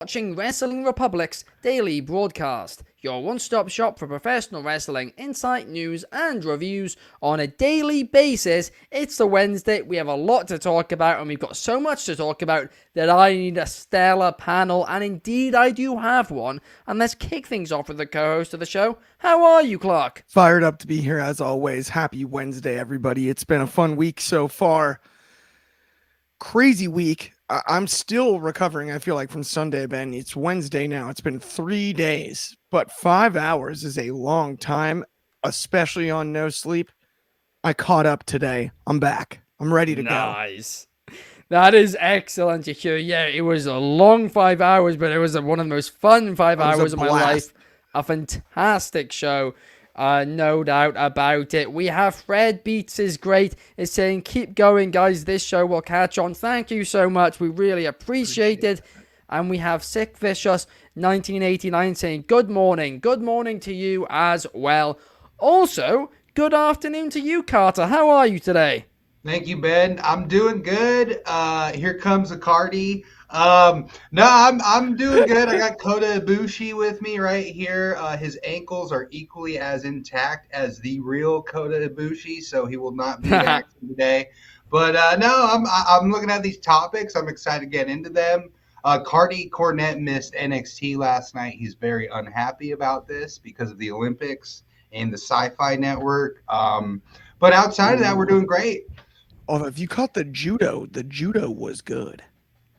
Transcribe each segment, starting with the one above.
Watching Wrestling Republic's daily broadcast, your one-stop shop for professional wrestling insight, news, and reviews on a daily basis. It's a Wednesday, we have a lot to talk about, and we've got so much to talk about that I need a stellar panel, and indeed I do have one. And let's kick things off with the co-host of the show. How are you, Clark? Fired up to be here as always. Happy Wednesday, everybody. It's been a fun week so far. Crazy week. I'm still recovering, I feel like, from Sunday, Ben. It's Wednesday now. It's been 3 days, but 5 hours is a long time, especially on no sleep. I caught up today. I'm back. I'm ready to go. Nice. That is excellent to hear. Yeah, it was a long 5 hours, but it was one of the most fun 5 hours of my life. A fantastic show. No doubt about it. We have Fred Beats is great. Is saying, keep going, guys. This show will catch on. Thank you so much. We really appreciate it. And we have Sick Vicious 1989 saying, good morning. Good morning to you as well. Also, good afternoon to you, Carter. How are you today? Thank you, Ben. I'm doing good. Here comes Icardi. No, I'm doing good. I got Kota Ibushi with me right here. His ankles are equally as intact as the real Kota Ibushi, so he will not be in action today. But no, I'm looking at these topics. I'm excited to get into them. Cardi Cornette missed NXT last night. He's very unhappy about this because of the Olympics and the Sci-Fi Network. But outside of that, we're doing great. Although if you caught the judo was good.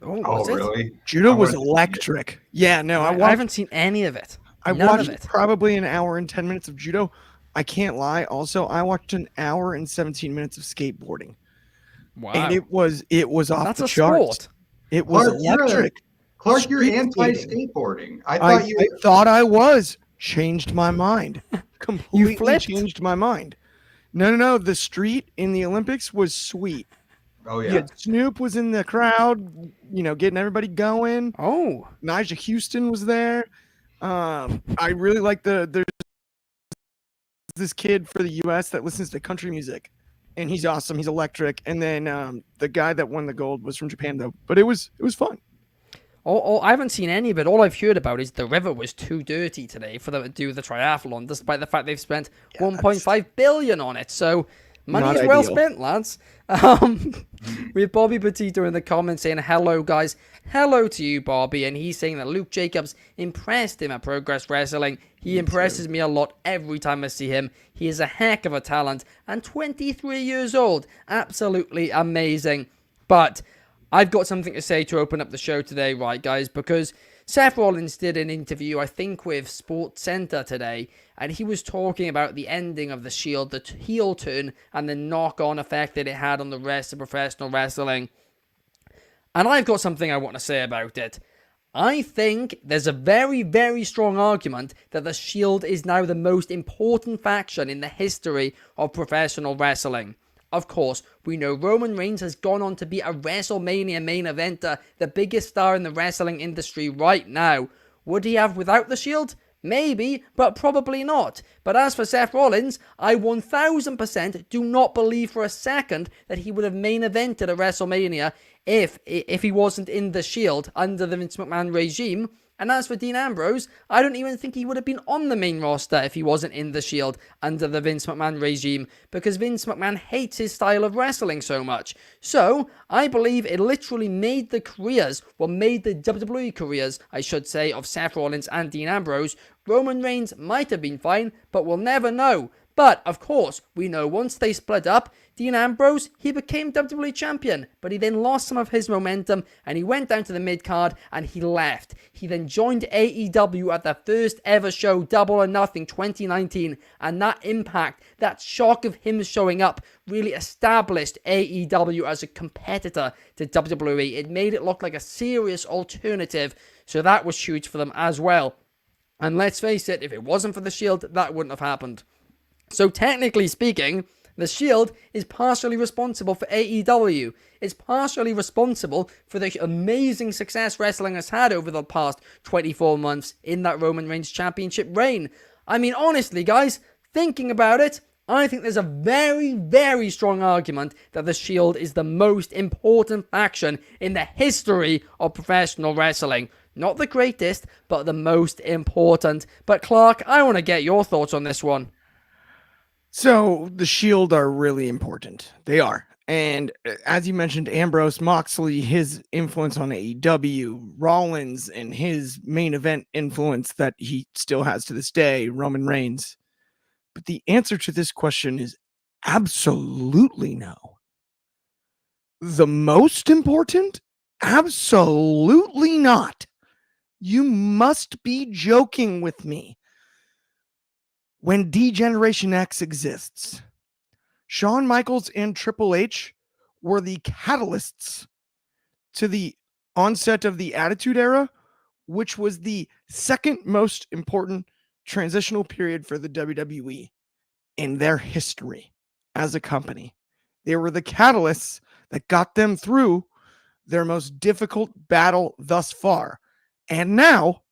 Oh, really? Judo was electric. Yeah, no, I haven't seen any of it. I watched probably an hour and 10 minutes of judo. I can't lie. Also, I watched an hour and 17 minutes of skateboarding. Wow. And it was off That's the a charts. sport. It was electric. Clark, you're anti-skateboarding. I thought I was. Changed my mind. Completely changed my mind. No. The street in the Olympics was sweet. Oh, yeah. Snoop was in the crowd, getting everybody going. Oh. Nigel Houston was there. I really like there's this kid for the U.S. that listens to country music, and he's awesome. He's electric. And then the guy that won the gold was from Japan, though. But it was fun. Oh, I haven't seen any of it. All I've heard about is the river was too dirty today for them to do the triathlon, despite the fact they've spent $1.5 billion on it. So money is well spent, lads. We have Bobby Petito in the comments saying, hello, guys. Hello to you, Bobby. And he's saying that Luke Jacobs impressed him at Progress Wrestling. He impresses me a lot every time I see him. He is a heck of a talent and 23 years old. Absolutely amazing. But I've got something to say to open up the show today, right, guys? Because Seth Rollins did an interview, I think, with Sports Center today, and he was talking about the ending of the Shield, the heel turn, and the knock-on effect that it had on the rest of professional wrestling. And I've got something I want to say about it. I think there's a very, very strong argument that the Shield is now the most important faction in the history of professional wrestling. Of course, we know Roman Reigns has gone on to be a WrestleMania main eventer, the biggest star in the wrestling industry right now. Would he have without the Shield? Maybe, but probably not. But as for Seth Rollins, I 1000% do not believe for a second that he would have main evented a WrestleMania if he wasn't in the Shield under the Vince McMahon regime. And as for Dean Ambrose, I don't even think he would have been on the main roster if he wasn't in the Shield under the Vince McMahon regime, because Vince McMahon hates his style of wrestling so much. So, I believe it literally made the WWE careers, I should say, of Seth Rollins and Dean Ambrose. Roman Reigns might have been fine, but we'll never know. But, of course, we know once they split up, Dean Ambrose, he became WWE champion, but he then lost some of his momentum, and he went down to the mid-card, and he left. He then joined AEW at the first ever show, Double or Nothing 2019, and that impact, that shock of him showing up, really established AEW as a competitor to WWE. It made it look like a serious alternative, so that was huge for them as well. And let's face it, if it wasn't for the Shield, that wouldn't have happened. So technically speaking, the Shield is partially responsible for AEW. It's partially responsible for the amazing success wrestling has had over the past 24 months in that Roman Reigns championship reign. I mean, honestly, guys, thinking about it, I think there's a very, very strong argument that the Shield is the most important faction in the history of professional wrestling. Not the greatest, but the most important. But Clark, I want to get your thoughts on this one. So the Shield are really important. They are. And as you mentioned, Ambrose, Moxley, his influence on AEW, Rollins, and his main event influence that he still has to this day, Roman Reigns. But the answer to this question is absolutely no. The most important? Absolutely not. You must be joking with me. When D-Generation X exists, Shawn Michaels and Triple H were the catalysts to the onset of the Attitude Era, which was the second most important transitional period for the WWE in their history as a company. They were the catalysts that got them through their most difficult battle thus far. And now,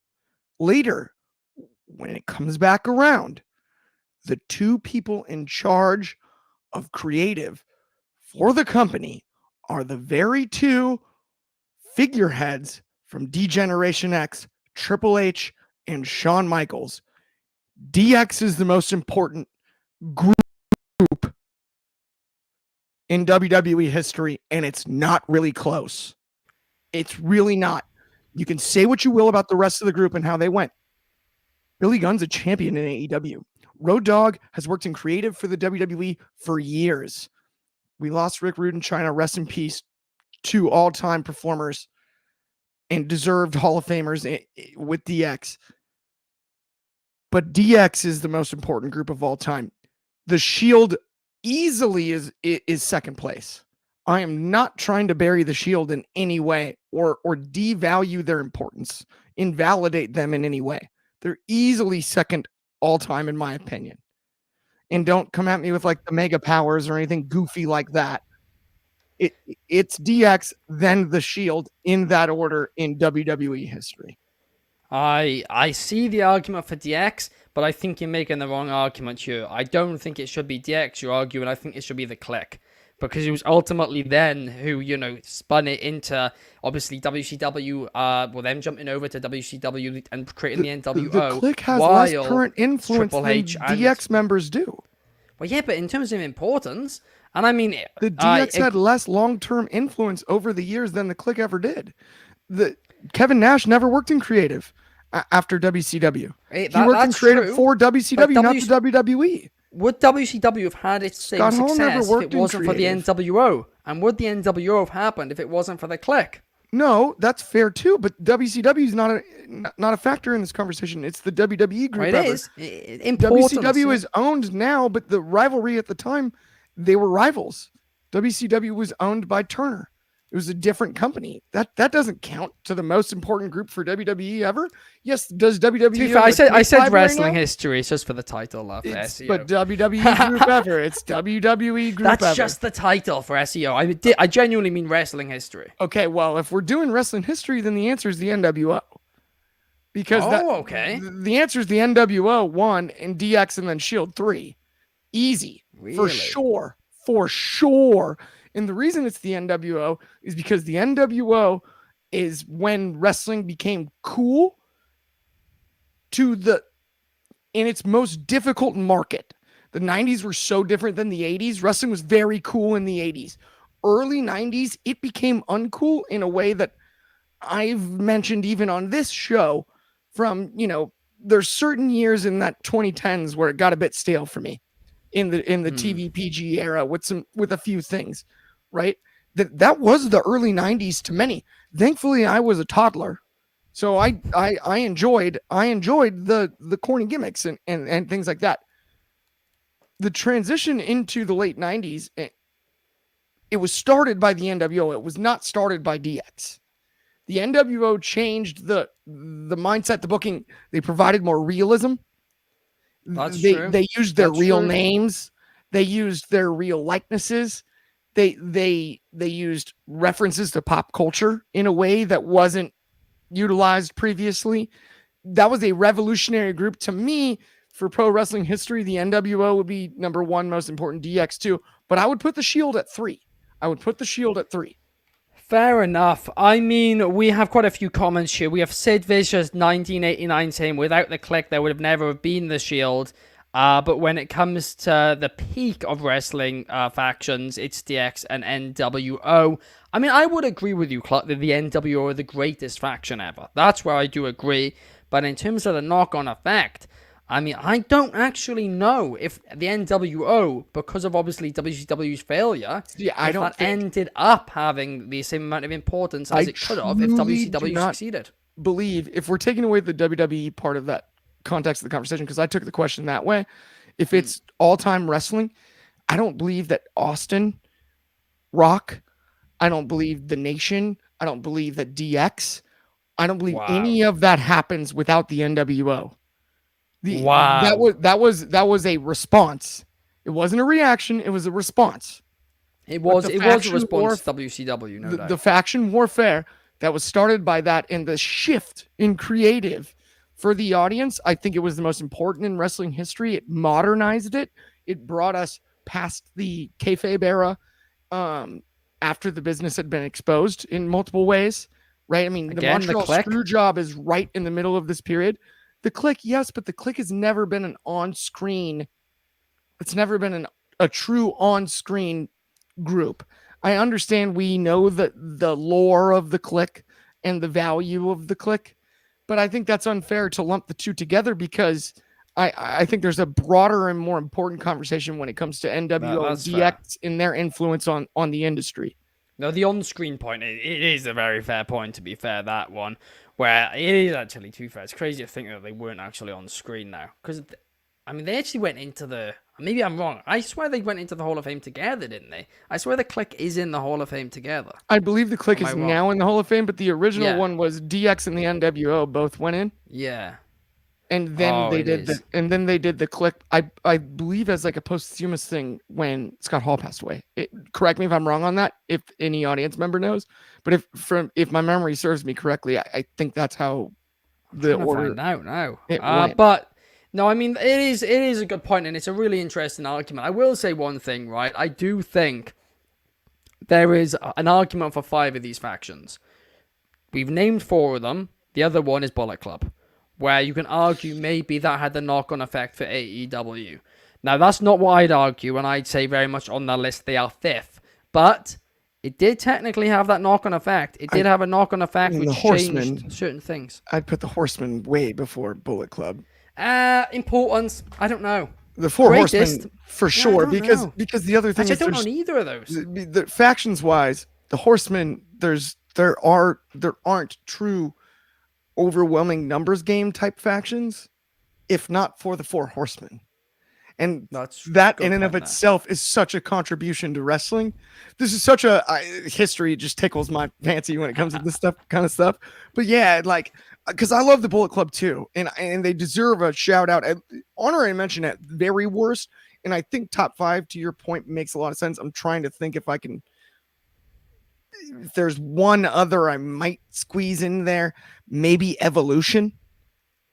later, when it comes back around, the two people in charge of creative for the company are the very two figureheads from D-Generation X, Triple H, and Shawn Michaels. DX is the most important group in WWE history, and it's not really close. It's really not. You can say what you will about the rest of the group and how they went. Billy Gunn's a champion in AEW. Road Dogg has worked in creative for the WWE for years. We lost Rick Rude in China. Rest in peace. Two all-time performers and deserved Hall of Famers with DX. But DX is the most important group of all time. The Shield easily is second place. I am not trying to bury the Shield in any way or devalue their importance, invalidate them in any way. They're easily second all time, in my opinion. And don't come at me with like the mega powers or anything goofy like that. It's DX, then the Shield in that order in WWE history. I see the argument for DX, but I think you're making the wrong argument here. I don't think it should be DX you're arguing. I think it should be the Click. Because it was ultimately then who, spun it into, obviously, WCW, them jumping over to WCW and creating the NWO. The Click has less current influence than DX members do. Well, yeah, but in terms of importance, and I mean... The DX had less long-term influence over the years than the Click ever did. Kevin Nash never worked in creative after WCW. He worked in creative for WCW, not the WWE. Would WCW have had its same success if it wasn't for the NWO? And would the NWO have happened if it wasn't for the Click? No, that's fair too, but WCW is not a factor in this conversation. It's the WWE group. Right, it is. WCW is owned now, but the rivalry at the time, they were rivals. WCW was owned by Turner. It was a different company. That doesn't count to the most important group for WWE ever. Yes, does WWE? To be fair, I said wrestling history. It's just for the title for SEO. But WWE group ever. It's WWE group ever. That's just the title for SEO. I genuinely mean wrestling history. Okay, well, if we're doing wrestling history, then the answer is the NWO. Because the answer is the NWO 1 and DX and then Shield 3. Easy. Really? For sure. And the reason it's the NWO is because the NWO is when wrestling became cool in its most difficult market. The 90s were so different than the 80s. Wrestling was very cool in the 80s. Early 90s, it became uncool in a way that I've mentioned even on this show from, there's certain years in that 2010s where it got a bit stale for me in the TV PG era with a few things. Right? That was the early 90s to many. Thankfully, I was a toddler. So I enjoyed the corny gimmicks and things like that. The transition into the late 90s, it was started by the NWO. It was not started by DX. The NWO changed the mindset, the booking. They provided more realism. That's true. They used their real names. They used their real likenesses. They used references to pop culture in a way that wasn't utilized previously. That was a revolutionary group to me for pro wrestling history. The NWO would be number 1 most important, DX 2, but I would put the Shield at 3. Fair enough. I mean, we have quite a few comments here. We have Sid Vicious 1989 saying, without the Click, there would have never been the Shield. But when it comes to the peak of wrestling factions, it's DX and NWO. I mean, I would agree with you, Clark, that the NWO are the greatest faction ever. That's where I do agree. But in terms of the knock-on effect, I mean, I don't actually know if the NWO, because of obviously WCW's failure, ended up having the same amount of importance as it could have if WCW succeeded. Believe, if we're taking away the WWE part of that context of the conversation, because I took the question that way, if it's all-time wrestling, I don't believe that Austin, Rock, I don't believe the Nation, I don't believe that DX, I don't believe any of that happens without the NWO. That was a response. It wasn't a reaction. It was a response. It was a response to WCW. No doubt. The faction warfare that was started by that and the shift in creative for the audience, I think it was the most important in wrestling history. It modernized it. It brought us past the kayfabe era after the business had been exposed in multiple ways. Right? I mean, the Montreal screw job is right in the middle of this period. The Click, yes, but the Click has never been an on-screen. It's never been a true on-screen group. I understand we know the lore of the Click and the value of the Click, but I think that's unfair to lump the two together because I think there's a broader and more important conversation when it comes to NWO DX and their influence on the industry. No, the on-screen point, it is a very fair point, to be fair, that one. Where it is actually too fair. It's crazy to think that they weren't actually on screen now. Because, I mean, they actually went into the... Maybe I'm wrong. I swear they went into the Hall of Fame together, didn't they? I swear the Click is in the Hall of Fame together. I believe the Click is now in the Hall of Fame, but the original one was DX and the NWO both went in. Yeah. And then they did the Click, I believe, as like a posthumous thing when Scott Hall passed away. Correct me if I'm wrong on that, if any audience member knows. But if my memory serves me correctly, I think that's how the order. Find out now. But no, I mean it is a good point, and it's a really interesting argument. I will say one thing, right? I do think there is an argument for 5 of these factions. We've named 4 of them. The other one is Bullet Club, where you can argue maybe that had the knock-on effect for AEW. Now, that's not what I'd argue, and I'd say very much on the list they are 5th. But it did technically have that knock-on effect. It did have a knock-on effect which changed certain things. I'd put the Horsemen way before Bullet Club. Importance, I don't know. The 4 Horsemen, for sure, because the other thing is... I don't know either of those. The factions-wise, the Horsemen, there aren't true... overwhelming numbers game type factions, if not for the 4 Horsemen. And that in and of itself is such a contribution to wrestling. This is such a history just tickles my fancy when it comes to this kind of stuff. But yeah, like, because I love the Bullet Club too, and they deserve a shout out. Honorary mention at very worst, and I think top 5 to your point makes a lot of sense. I'm trying to think if there's one other I might squeeze in there, maybe Evolution,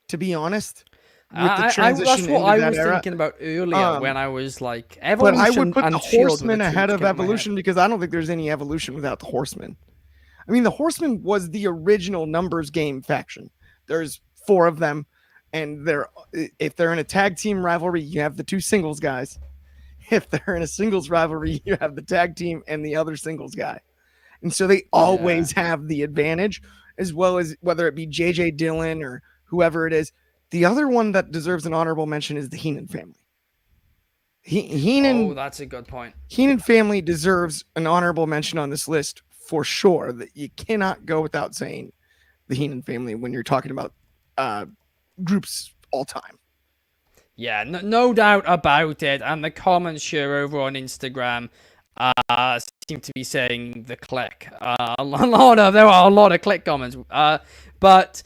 to be honest. That's what I was thinking about earlier when I was like, Evolution. But I would put the Horsemen ahead of Evolution because I don't think there's any Evolution without the Horsemen. I mean, the Horsemen was the original numbers game faction. There's 4 of them, and if they're in a tag team rivalry, you have the 2 singles guys. If they're in a singles rivalry, you have the tag team and the other singles guy. And so they always have the advantage, as well as whether it be JJ Dillon or whoever it is. The other one that deserves an honorable mention is the Heenan family. Heenan. Oh, that's a good point. Heenan family deserves an honorable mention on this list for sure. That you cannot go without saying the Heenan family when you're talking about groups all time. Yeah, no doubt about it. And the comments here over on Instagram seem to be saying the Click. There are a lot of Click comments. But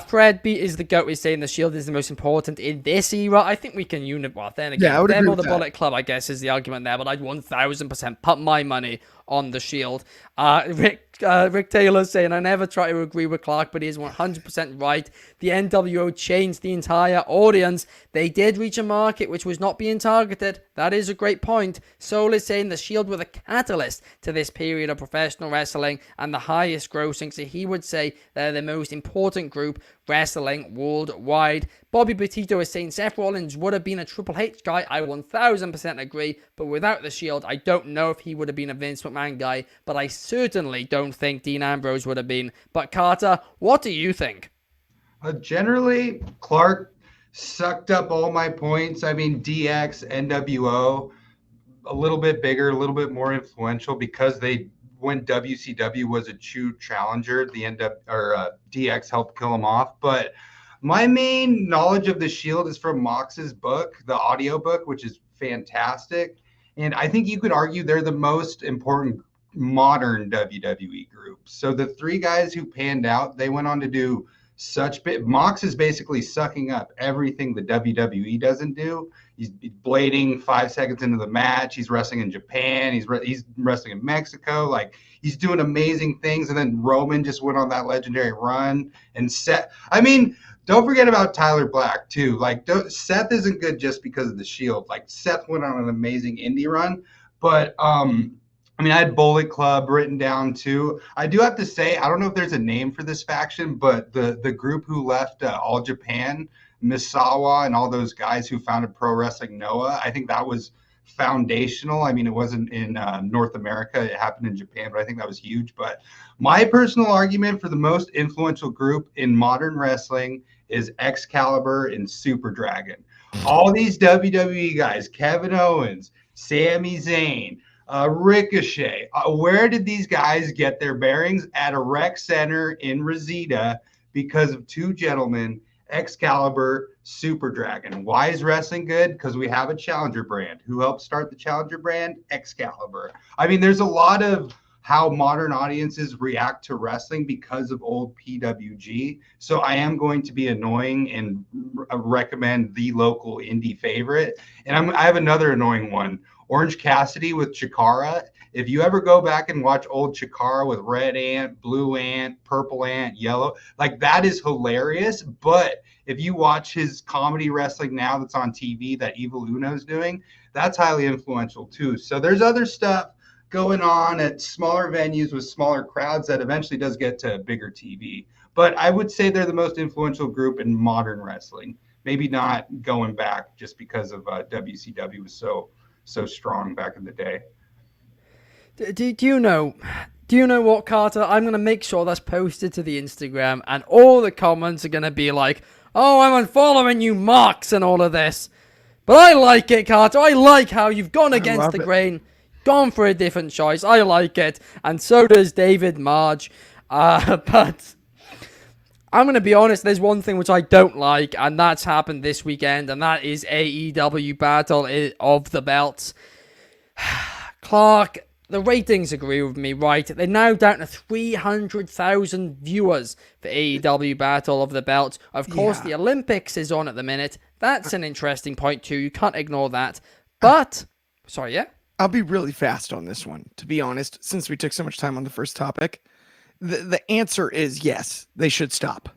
Fred B is the GOAT is saying the Shield is the most important in this era. I think we can then again, them or the Bullet Club, I guess, is the argument there. But I'd 1000% put my money on the Shield. Rick Taylor saying, I never try to agree with Clark, but he is 100% right. The NWO changed the entire audience. They did reach a market which was not being targeted. That is a great point. Soul is saying the Shield were the catalyst to this period of professional wrestling and the highest grossing, so he would say they're the most important group wrestling worldwide. Bobby Petito is saying Seth Rollins would have been a Triple H guy. I 1000% agree, but without the Shield, I don't know if he would have been a Vince McMahon guy, but I certainly don't think Dean Ambrose would have been. But Carter, what do you think? Generally, Clark sucked up all my points. I mean, DX, NWO, a little bit bigger, a little bit more influential because when WCW was a true challenger, DX helped kill him off. But my main knowledge of the Shield is from Mox's book, the audio book, which is fantastic. And I think you could argue they're the most important modern WWE group. So the three guys who panned out, they went on to do such big. Mox is basically sucking up everything the WWE doesn't do. He's blading 5 seconds into the match. He's wrestling in Japan. He's wrestling in Mexico. Like, he's doing amazing things. And then Roman just went on that legendary run. And Seth, I mean, don't forget about Tyler Black too. Like, Seth isn't good just because of the Shield. Like, Seth went on an amazing indie run, but I mean, I had Bullet Club written down too. I do have to say, I don't know if there's a name for this faction, but the group who left All Japan, Misawa, and all those guys who founded Pro Wrestling Noah, I think that was foundational. I mean, it wasn't in North America. It happened in Japan, but I think that was huge. But my personal argument for the most influential group in modern wrestling is Excalibur and Super Dragon. All these WWE guys, Kevin Owens, Sami Zayn, Ricochet. Where did these guys get their bearings? At a rec center in Reseda because of two gentlemen, Excalibur, Super Dragon. Why is wrestling good? Because we have a challenger brand. Who helped start the challenger brand? Excalibur. I mean, there's a lot of how modern audiences react to wrestling because of old PWG. So I am going to be annoying and recommend the local indie favorite. And I have another annoying one. Orange Cassidy with Chikara. If you ever go back and watch old Chikara with Red Ant, Blue Ant, Purple Ant, Yellow, like, that is hilarious. But if you watch his comedy wrestling now that's on TV that Evil Uno's doing, that's highly influential too. So there's other stuff going on at smaller venues with smaller crowds that eventually does get to bigger TV. But I would say they're the most influential group in modern wrestling. Maybe not going back just because of WCW was so strong back in the day. Do you know what, Carter? I'm going to make sure that's posted to the Instagram, and all the comments are going to be like, oh, I'm unfollowing you, Marks, and all of this. But I like it, Carter. I like how you've gone against the grain, gone for a different choice. I like it. And so does David Marge. But I'm going to be honest, there's one thing which I don't like, and that's happened this weekend, and that is AEW Battle of the Belts. Clark, the ratings agree with me, right? They're now down to 300,000 viewers for AEW Battle of the Belts. Of course, The Olympics is on at the minute. That's an interesting point too. You can't ignore that. But, sorry, yeah? I'll be really fast on this one, to be honest, since we took so much time on the first topic. The answer is yes, they should stop.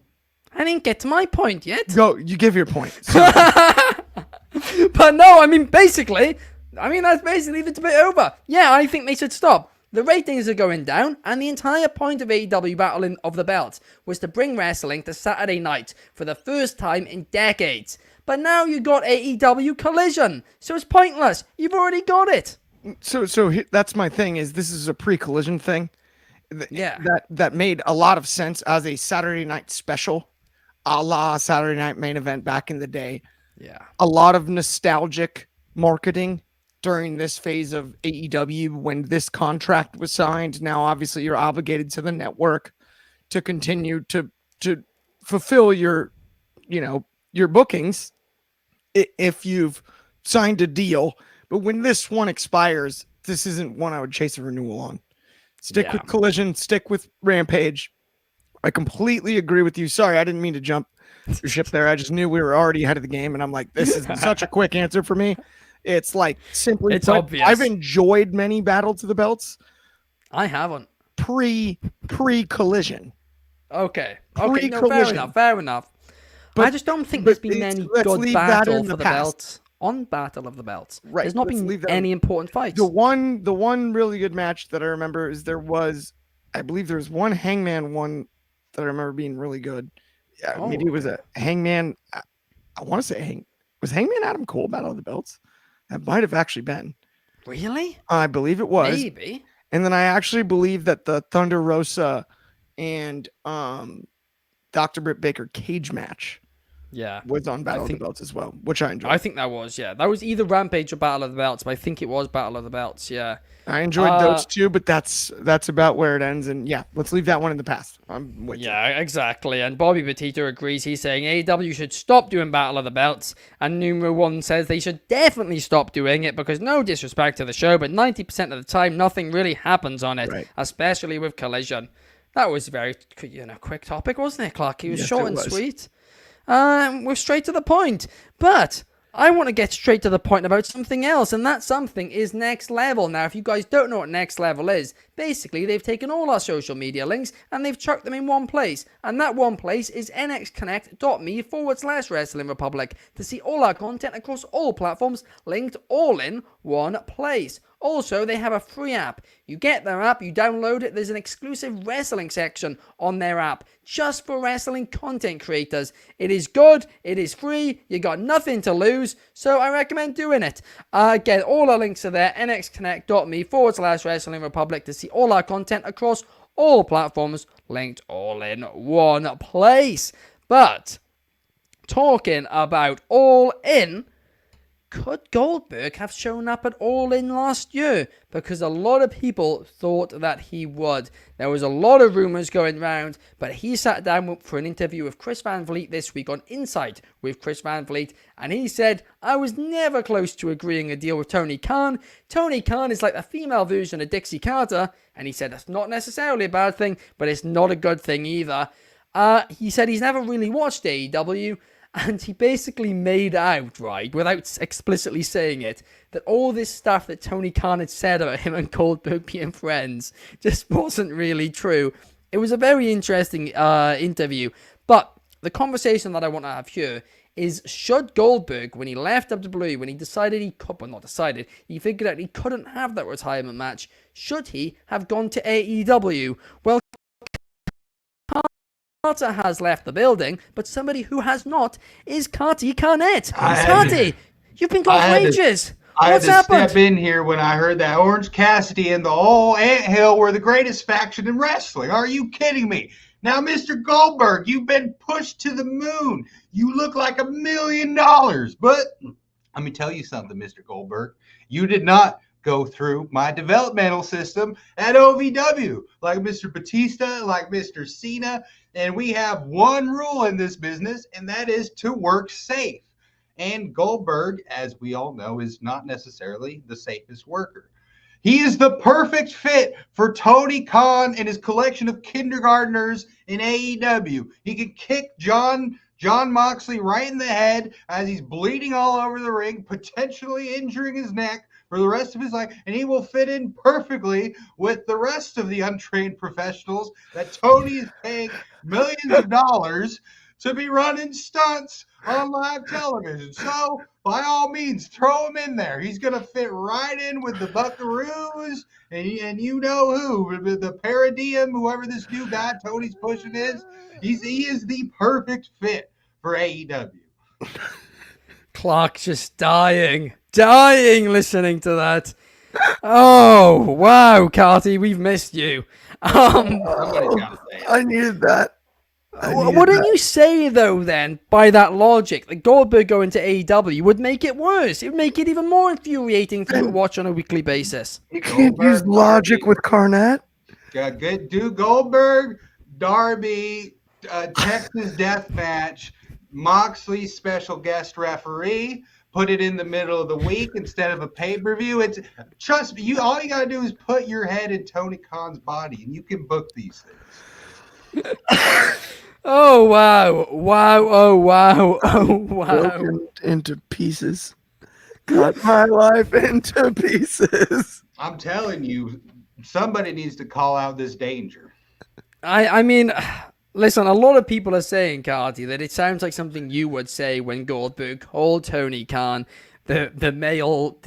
I didn't get to my point yet. Go, you give your point. But no, I mean, that's basically the debate over. Yeah, I think they should stop. The ratings are going down, and the entire point of AEW Battle of the Belts was to bring wrestling to Saturday night for the first time in decades. But now you got AEW Collision, so it's pointless. You've already got it. So that's my thing, is this is a pre-Collision thing. Yeah. That made a lot of sense as a Saturday night special, a la Saturday Night Main Event back in the day. Yeah. A lot of nostalgic marketing during this phase of AEW when this contract was signed. Now, obviously, you're obligated to the network to continue to fulfill your bookings if you've signed a deal. But when this one expires, this isn't one I would chase a renewal on. Stick with Collision, stick with Rampage. I completely agree with you. Sorry, I didn't mean to jump your ship there. I just knew we were already ahead of the game, and I'm like, this is such a quick answer for me. It's like simply, it's obvious. I've enjoyed many Battle to the Belts, I haven't. Pre-collision. Okay. No, Pre-collision. fair enough. But I just don't think there's been any good battle for the belts on Battle of the Belts. Right. There's not been any important fights. The one really good match that I remember is I believe there was one Hangman one that I remember being really good. Yeah, maybe it was a Hangman. I want to say was Hangman Adam Cole Battle of the Belts? That might have actually been. Really? I believe it was. Maybe. And then I actually believe that the Thunder Rosa and Dr. Britt Baker cage match was on Battle of the Belts as well, which I enjoyed. I think that was, That was either Rampage or Battle of the Belts, but I think it was Battle of the Belts, I enjoyed those two, but that's about where it ends. And let's leave that one in the past. I'm with you. Exactly. And Bobby Batista agrees. He's saying AEW should stop doing Battle of the Belts. And Numero One says they should definitely stop doing it because no disrespect to the show, but 90% of the time, nothing really happens on it, especially with Collision. That was a very, quick topic, wasn't it, Clark? It was short and sweet. We're straight to the point. But I want to get straight to the point about something else, and that something is Next Level. Now, if you guys don't know what Next Level is, basically they've taken all our social media links and they've chucked them in one place, and that one place is nxconnect.me/Wrestling Republic to see all our content across all platforms linked all in one place. Also, they have a free app. You get their app, you download it, there's an exclusive wrestling section on their app just for wrestling content creators. It is good, it is free, you got nothing to lose, so I recommend doing it. Again, all our links are there, nxconnect.me/Wrestling Republic to see all our content across all platforms linked all in one place. But, talking about all in, could Goldberg have shown up at All In last year? Because a lot of people thought that he would. There was a lot of rumors going around, but he sat down for an interview with Chris Van Vliet this week on Insight with Chris Van Vliet, and he said, I was never close to agreeing a deal with Tony Khan. Tony Khan is like the female version of Dixie Carter, and he said that's not necessarily a bad thing, but it's not a good thing either. He said he's never really watched AEW, and he basically made out, right, without explicitly saying it, that all this stuff that Tony Khan had said about him and Goldberg being friends just wasn't really true. It was a very interesting interview, but the conversation that I want to have here is, should Goldberg, when he left WWE, when he decided he could, well, not decided, he figured out he couldn't have that retirement match, should he have gone to AEW? Well, Carter has left the building, but somebody who has not is Carty Carnett. Carty, you've been gone for ages. What's happened? I had to step in here when I heard that Orange Cassidy and the whole anthill were the greatest faction in wrestling. Are you kidding me? Now, Mr. Goldberg, you've been pushed to the moon. You look like $1 million. But let me tell you something, Mr. Goldberg. You did not go through my developmental system at OVW, like Mr. Batista, like Mr. Cena. And we have one rule in this business, and that is to work safe. And Goldberg, as we all know, is not necessarily the safest worker. He is the perfect fit for Tony Khan and his collection of kindergartners in AEW. He could kick John Moxley right in the head as he's bleeding all over the ring, potentially injuring his neck for the rest of his life, and he will fit in perfectly with the rest of the untrained professionals that Tony is paying millions of dollars to be running stunts on live television. So, by all means, throw him in there. He's going to fit right in with the Buckaroos, and you know who, the Paradiem, whoever this new guy Tony's pushing is. He is the perfect fit for AEW. Clark's just dying listening to that. Oh, wow, Carty, we've missed you. I needed that. Wouldn't you say, though, then, by that logic, that Goldberg going to AEW would make it worse? It would make it even more infuriating for you to watch on a weekly basis. You can't use logic with Carnett. Good dude, Goldberg, Darby, Texas Death Match, Moxley special guest referee. Put it in the middle of the week instead of a pay-per-view. It's, trust me, all you gotta do is put your head in Tony Khan's body, and you can book these things. Oh wow! Oh wow! Broken into pieces. Cut my life into pieces. I'm telling you, Somebody needs to call out this danger. I mean, listen, a lot of people are saying, Cardi, that it sounds like something you would say when Goldberg called Tony Khan the male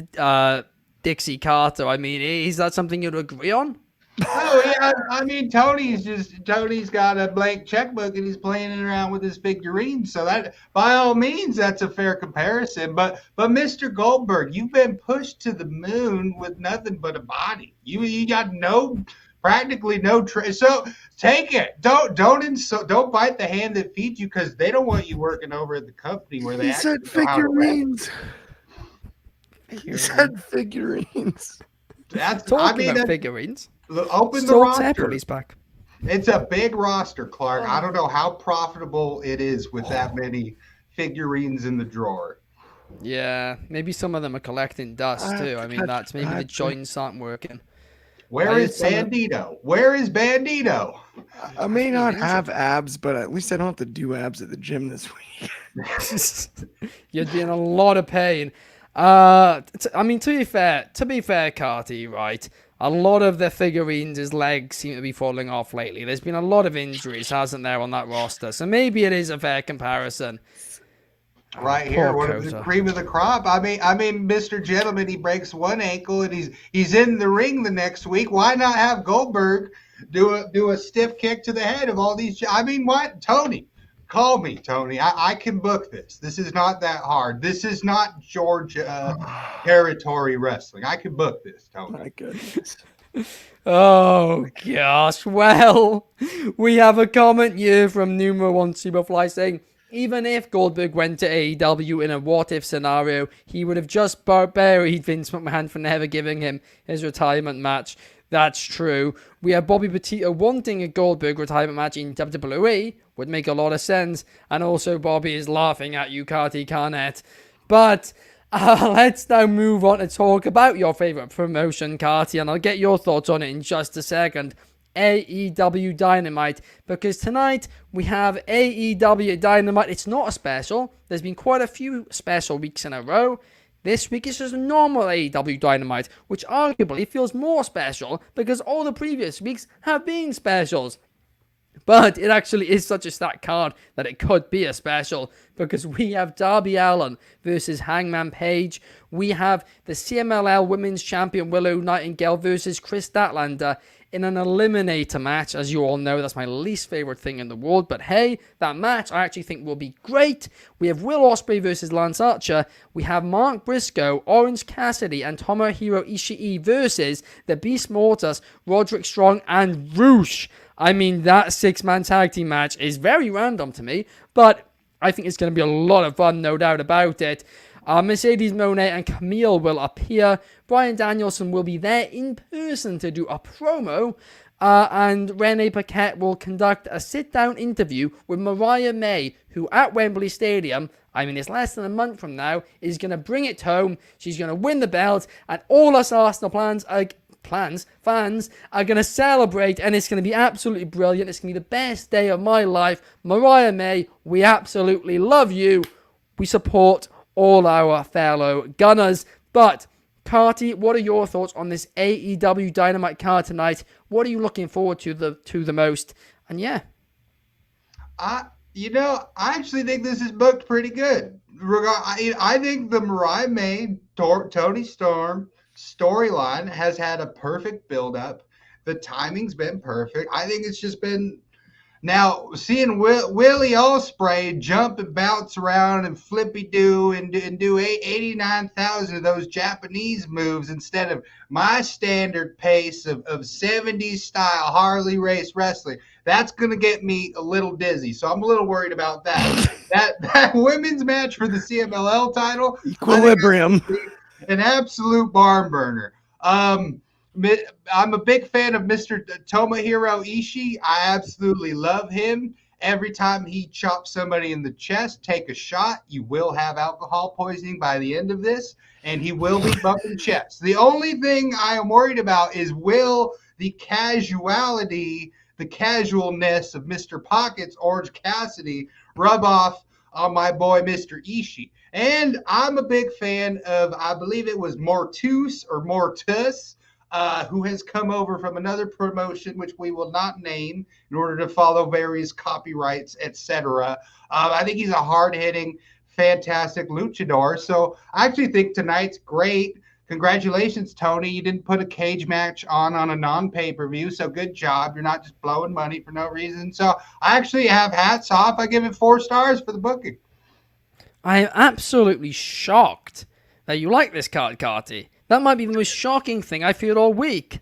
Dixie Carter. I mean, is that something you'd agree on? Oh yeah, I mean Tony's got a blank checkbook and he's playing it around with his figurines. So that by all means that's a fair comparison. But Mr. Goldberg, you've been pushed to the moon with nothing but a body. You got practically no so take it. Don't bite the hand that feeds you because they don't want you working over at the company where they He actually said know how to rap. figurines. He said figurines. Talking about figurines. Open the roster. He's back. It's a big roster, Clark. I don't know how profitable it is with that many figurines in the drawer. Yeah, maybe some of them are collecting dust too. I mean, that's maybe the joints aren't working. Where is Bandito? Where is Bandito? I may not have abs, but at least I don't have to do abs at the gym this week. You'd be in a lot of pain. I mean, to be fair, Carty, right? A lot of the figurines, his legs seem to be falling off lately. There's been a lot of injuries, hasn't there, on that roster? So maybe it is a fair comparison. Right here, one of the cream of the crop. I mean, Mr. Gentleman, he breaks one ankle and he's in the ring the next week. Why not have Goldberg do a stiff kick to the head of all these? I mean, what? Tony, call me, Tony. I can book this. This is not that hard. This is not Georgia territory wrestling. I can book this, Tony. My goodness. Oh gosh. Well, we have a comment here from Numero One Superfly saying, even if Goldberg went to AEW in a what-if scenario, he would have just buried Vince McMahon for never giving him his retirement match. That's true. We have Bobby Petito wanting a Goldberg retirement match in WWE. Would make a lot of sense. And also Bobby is laughing at you, Carty Carnett. But let's now move on to talk about your favorite promotion, Carty, and I'll get your thoughts on it in just a second. AEW Dynamite, because tonight we have AEW Dynamite. It's not a special. There's been quite a few special weeks in a row. This week is just a normal AEW Dynamite, which arguably feels more special because all the previous weeks have been specials. But it actually is such a stacked card that it could be a special, because we have Darby Allin versus Hangman Page. We have the CMLL Women's Champion Willow Nightingale versus Chris Statlander in an eliminator match. As you all know, that's my least favorite thing in the world, but hey, that match I actually think will be great. We have Will Ospreay versus Lance Archer. We have Mark Briscoe, Orange Cassidy, and Tomohiro Ishii versus the Beast Mortis, Roderick Strong, and Roosh. I mean, that six-man tag team match is very random to me, but I think it's going to be a lot of fun, no doubt about it. Mercedes Moné and Camille will appear. Bryan Danielson will be there in person to do a promo. And Renee Paquette will conduct a sit-down interview with Mariah May, who at Wembley Stadium, I mean, it's less than a month from now, is going to bring it home. She's going to win the belt, and all us Arsenal fans are going to celebrate, and it's going to be absolutely brilliant. It's going to be the best day of my life. Mariah May, we absolutely love you. We support all our fellow Gunners. But, Carty, what are your thoughts on this AEW Dynamite card tonight? What are you looking forward to the most? And yeah. I actually think this is booked pretty good. I think the Mariah May, Tony Storm storyline has had a perfect build-up. The timing's been perfect. I think it's just been... Now, seeing Willie Ospreay jump and bounce around and flippy-do and do 89,000 of those Japanese moves instead of my standard pace of 70s style Harley race wrestling, that's going to get me a little dizzy. So I'm a little worried about that. that women's match for the CMLL title, Equilibrium, an absolute barn burner. I'm a big fan of Mr. Tomohiro Ishii. I absolutely love him. Every time he chops somebody in the chest, take a shot. You will have alcohol poisoning by the end of this, and he will be bumping chests. The only thing I am worried about is will the casualness of Mr. Pockets, Orange Cassidy, rub off on my boy, Mr. Ishii. And I'm a big fan of, I believe it was Mortus. who has come over from another promotion, which we will not name in order to follow various copyrights, etc. I think he's a hard-hitting, fantastic luchador. So I actually think tonight's great. Congratulations, Tony. You didn't put a cage match on a non-pay-per-view, so good job. You're not just blowing money for no reason. So I actually have hats off. I give it 4 stars for the booking. I am absolutely shocked that you like this card, Carty. That might be the most shocking thing I feel all week.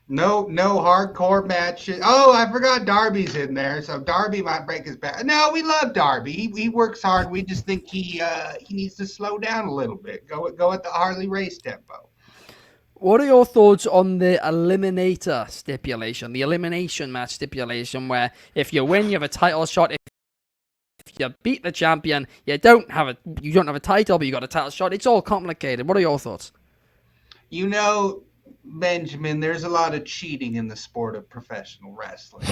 No hardcore matches. Oh, I forgot Darby's in there, so Darby might break his back. No, we love Darby. He works hard. We just think he needs to slow down a little bit. Go at the Harley Race tempo. What are your thoughts on the eliminator stipulation, the elimination match stipulation, where if you win, you have a title shot. If you beat the champion, you don't have a title, but you got a title shot. It's all complicated. What are your thoughts? You know, Benjamin, there's a lot of cheating in the sport of professional wrestling.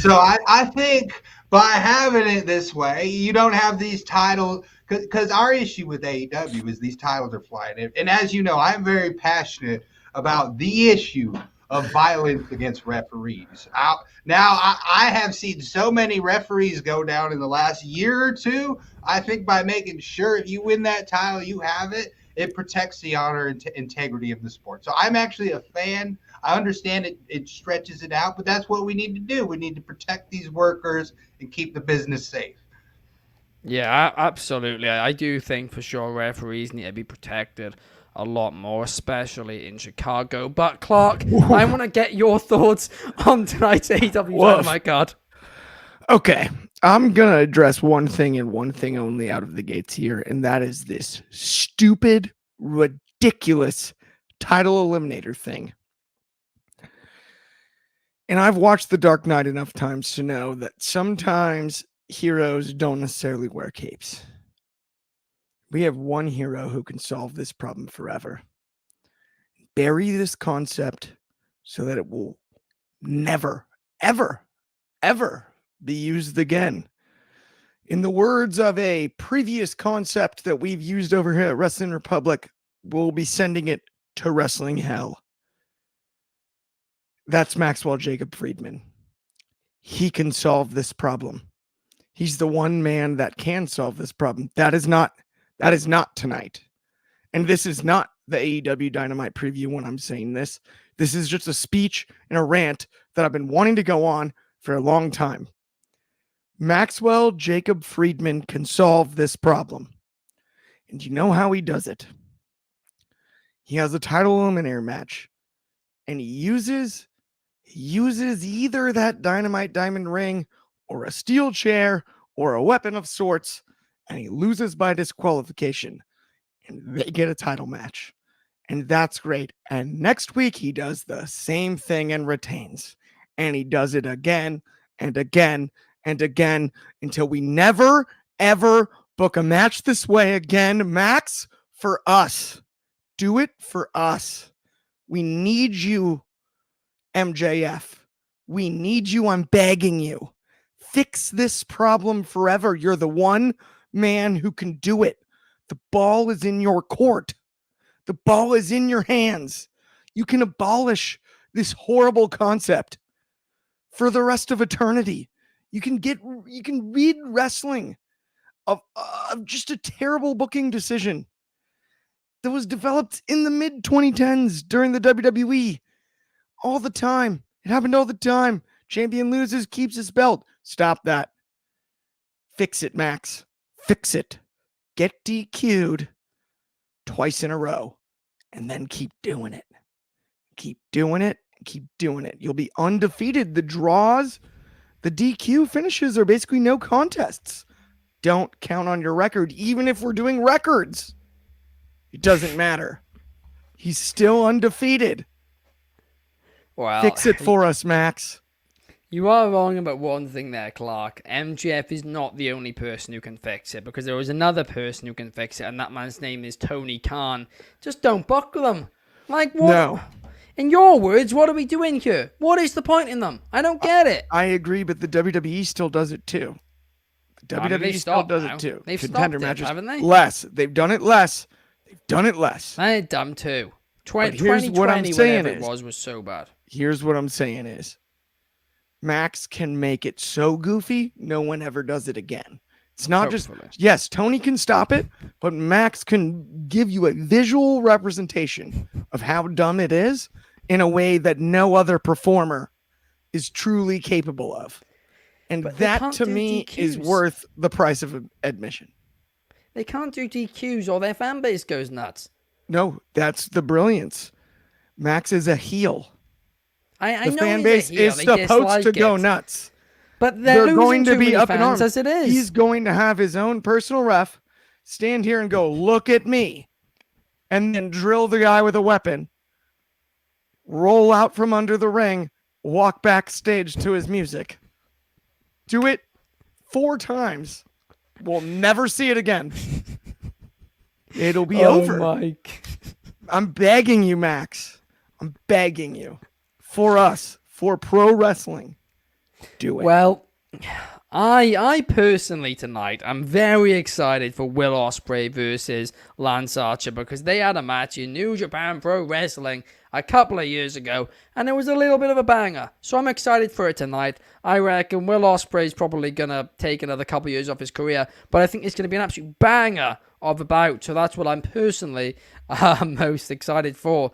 So I think by having it this way, you don't have these titles, because our issue with AEW is these titles are flying in. And as you know, I'm very passionate about the issue of violence against referees. I have seen so many referees go down in the last year or two. I think by making sure if you win that title, you have it, it protects the honor and integrity of the sport. So I'm actually a fan. I understand it stretches it out, but that's what we need to do. We need to protect these workers and keep the business safe. Yeah, absolutely. I do think for sure referees need to be protected a lot more, especially in Chicago. But Clark, I want to get your thoughts on tonight's AEW Dynamite card. Okay, I'm going to address one thing and one thing only out of the gates here, and that is this stupid, ridiculous title eliminator thing. And I've watched The Dark Knight enough times to know that sometimes heroes don't necessarily wear capes. We have one hero who can solve this problem forever. Bury this concept so that it will never, ever, ever be used again. In the words of a previous concept that we've used over here at Wrestling Republic, we'll be sending it to wrestling hell. That's Maxwell Jacob Friedman. He can solve this problem. He's the one man that can solve this problem. That is not tonight. And this is not the AEW Dynamite preview when I'm saying this. This is just a speech and a rant that I've been wanting to go on for a long time. Maxwell Jacob Friedman can solve this problem. And you know how he does it. He has a title eliminator match. And he uses either that dynamite diamond ring or a steel chair or a weapon of sorts. And he loses by disqualification. And they get a title match. And that's great. And next week he does the same thing and retains. And he does it again and again and again until we never, ever book a match this way again. Max, for us. Do it for us. We need you, MJF. We need you. I'm begging you. Fix this problem forever. You're the one man who can do it. The ball is in your court. The ball is in your hands. You can abolish this horrible concept for the rest of eternity. You can rid wrestling of just a terrible booking decision that was developed in the mid 2010s during the WWE. All the time. It happened all the time. Champion loses, keeps his belt. Stop that. Fix it, Max. Fix it. Get DQ'd twice in a row and then keep doing it. Keep doing it. Keep doing it. You'll be undefeated. The draws, the DQ finishes are basically no contests. Don't count on your record, even if we're doing records. It doesn't matter. He's still undefeated. Well, fix it for us, Max. You are wrong about one thing there, Clark. MJF is not the only person who can fix it, because there is another person who can fix it, and that man's name is Tony Khan. Just don't buckle them. Like, what? No. In your words, what are we doing here? What is the point in them? I don't get it. I agree, but the WWE still does it too. The WWE still does it too. They've Contender stopped matches, it, haven't they? Less. They've done it less. They've done it less. They're dumb too. Here's what I'm 2020, saying whatever it was so bad. Here's what I'm saying is Max can make it so goofy, no one ever does it again. It's not Hopefully. yes, Tony can stop it, but Max can give you a visual representation of how dumb it is in a way that no other performer is truly capable of. And that to me is worth the price of admission. They can't do DQs or their fan base goes nuts. No, that's the brilliance. Max is a heel. I know the fan base is supposed to go nuts. But they're going to be up in arms as it is. He's going to have his own personal ref stand here and go, look at me, and then drill the guy with a weapon, roll out from under the ring, walk backstage to his music. Do it 4 times. We'll never see it again. It'll be over. Mike. I'm begging you, Max. I'm begging you. For us, for pro wrestling. Do it. Well, I personally tonight, I'm very excited for Will Ospreay versus Lance Archer because they had a match in New Japan Pro Wrestling a couple of years ago, and it was a little bit of a banger. So I'm excited for it tonight. I reckon Will Ospreay's probably going to take another couple of years off his career, but I think it's going to be an absolute banger of a bout. So that's what I'm personally most excited for.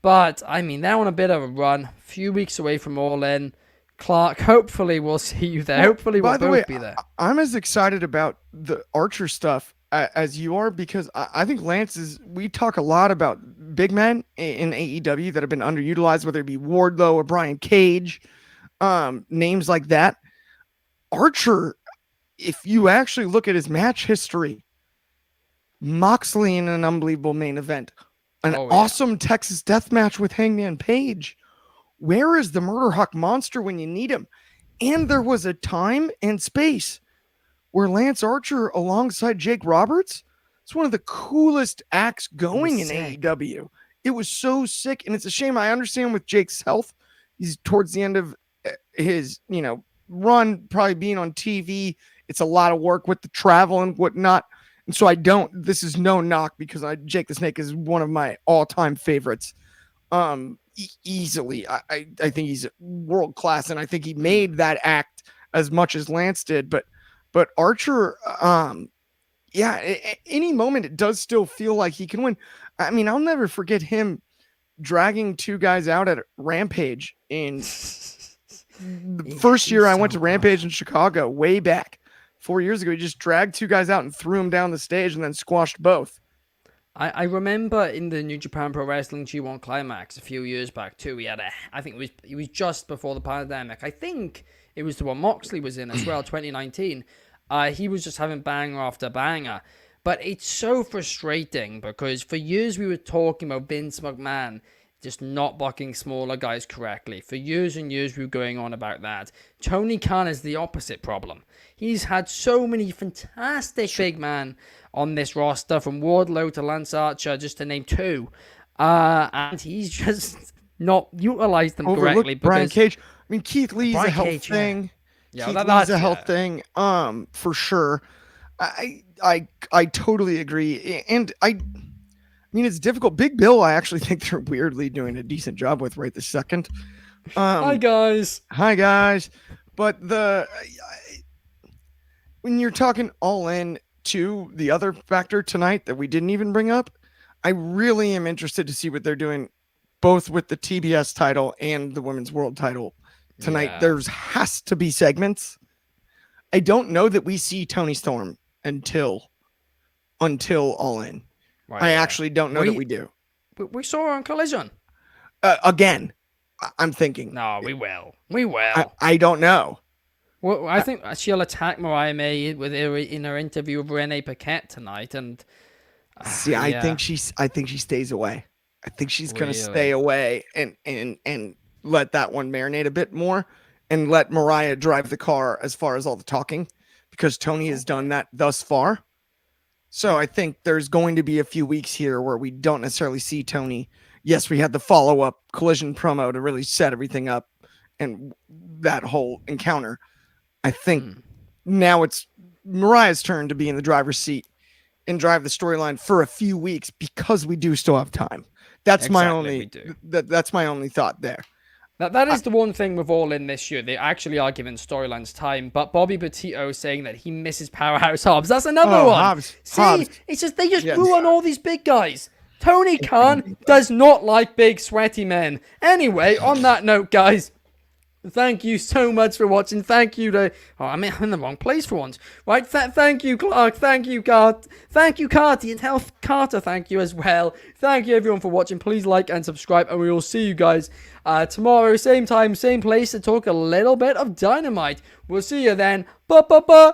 But, I mean, they're on a bit of a run. A few weeks away from All In. Clark, hopefully we'll see you there. Hopefully we'll both be there. I'm as excited about the Archer stuff as you are because I think Lance is, we talk a lot about big men in AEW that have been underutilized, whether it be Wardlow or Brian Cage, names like that. Archer, if you actually look at his match history, Moxley in an unbelievable main event, an awesome Texas death match with Hangman Page. Where is the Murder Hawk Monster when you need him? And there was a time and space where Lance Archer alongside Jake Roberts, it's one of the coolest acts going in AEW. It was so sick, and it's a shame. I understand with Jake's health, he's towards the end of his, run, probably being on TV. It's a lot of work with the travel and whatnot. And so this is no knock because Jake the Snake is one of my all-time favorites. Easily. I think he's world class, and I think he made that act as much as Lance did. But Archer, any moment it does still feel like he can win. I mean, I'll never forget him dragging 2 guys out at Rampage in the first year I went to Rampage in Chicago, way back 4 years ago. He just dragged 2 guys out and threw them down the stage and then squashed both. I remember in the New Japan Pro Wrestling G1 Climax a few years back too, I think it was just before the pandemic. I think it was the one Moxley was in as well, 2019. He was just having banger after banger. But it's so frustrating because for years we were talking about Vince McMahon just not booking smaller guys correctly. For years and years we were going on about that. Tony Khan is the opposite problem. He's had so many fantastic big men on this roster, from Wardlow to Lance Archer, just to name 2. And he's just not utilized them correctly. Brian Cage. I mean, Keith Lee's a health thing. Yeah, Keith Lee's a health thing. For sure. I totally agree. And I mean, it's difficult. Big Bill, I actually think they're weirdly doing a decent job with right this second. Hi, guys. But when you're talking All In to the other factor tonight that we didn't even bring up, I really am interested to see what they're doing both with the TBS title and the Women's World title tonight. Yeah. There's has to be segments. I don't know that we see Tony Storm until All In. Right, I actually don't know that we do. We saw her on Collision. Again, I'm thinking. No, we will. I don't know. Well, I think she'll attack Mariah May in her interview with Renee Paquette tonight, and I think she stays away. I think she's gonna stay away and let that one marinate a bit more, and let Mariah drive the car as far as all the talking, because Tony has done that thus far. So I think there's going to be a few weeks here where we don't necessarily see Tony. Yes, we had the follow-up Collision promo to really set everything up and that whole encounter. I think now it's Mariah's turn to be in the driver's seat and drive the storyline for a few weeks, because we do still have time. That's my Exactly, only we do. that's my only thought there. That is the one thing with All In this year. They actually are giving storylines time, but Bobby Petito saying that he misses Powerhouse Hobbs. That's another one. Hobbs. See, Hobbs. it's just they just Yes. ruin all these big guys. Tony Khan does not like big, sweaty men. Anyway, on that note, guys, thank you so much for watching. Thank you to... Oh, I'm in the wrong place for once. Right, thank you, Clark. Thank you, Thank you, Carty. And Health Carter, thank you as well. Thank you, everyone, for watching. Please like and subscribe, and we will see you guys tomorrow, same time, same place, to talk a little bit of Dynamite. We'll see you then. Ba-ba-ba.